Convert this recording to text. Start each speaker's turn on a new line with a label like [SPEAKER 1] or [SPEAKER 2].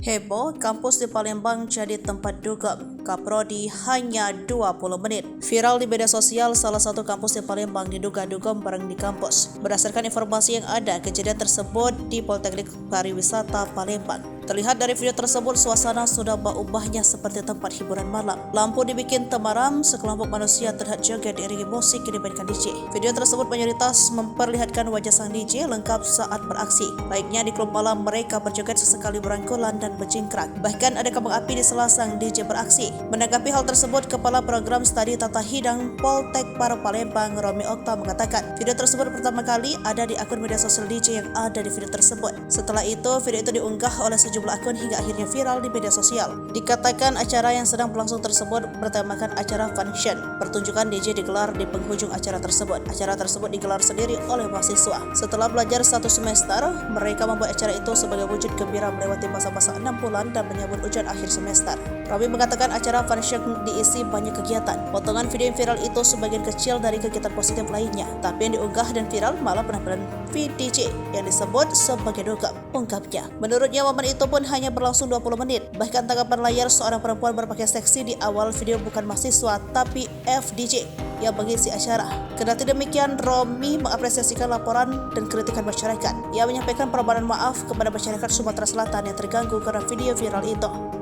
[SPEAKER 1] Heboh, kampus di Palembang jadi tempat dugem. Kaprodi hanya 20 menit. Viral di media sosial, salah satu kampus di Palembang diduga dugem bareng di kampus. Berdasarkan informasi yang ada, kejadian tersebut di Politeknik Pariwisata Palembang. Terlihat dari video tersebut, suasana sudah berubahnya seperti tempat hiburan malam. Lampu dibikin temaram, sekelompok manusia terlihat joget diiringi musik yang dimainkan DJ. Video tersebut mayoritas memperlihatkan wajah sang DJ lengkap saat beraksi. Baiknya di klub malam, mereka berjoget sesekali berangkulan dan berjingkrak. Bahkan ada kembang api di sela sang DJ beraksi. Menanggapi hal tersebut, Kepala Program Studi Tata Hidang Poltek Palembang, Romi Okta, mengatakan video tersebut pertama kali ada di akun media sosial DJ yang ada di video tersebut. Setelah itu, video itu diunggah oleh sejumlah akun hingga akhirnya viral di media sosial. Dikatakan acara yang sedang berlangsung tersebut bertemakan acara function. Pertunjukan DJ digelar di penghujung acara tersebut. Acara tersebut digelar sendiri oleh mahasiswa. Setelah belajar 1 semester, mereka membuat acara itu sebagai wujud gembira melewati masa-masa 6 bulan dan menyambut ujian akhir semester. Romi mengatakan acara function diisi banyak kegiatan. Potongan video yang viral itu sebagian kecil dari kegiatan positif lainnya. Tapi yang diunggah dan viral malah penampilan VDJ yang disebut sebagai dugem, ungkapnya. Menurutnya, momen itu pun hanya berlangsung 20 menit. Bahkan tanggapan layar seorang perempuan berpakaian seksi di awal video bukan mahasiswa tapi FDJ yang mengisi acara. Kendati demikian, Romi mengapresiasikan laporan dan kritikan masyarakat. Ia menyampaikan permohonan maaf kepada masyarakat Sumatera Selatan yang terganggu karena video viral itu.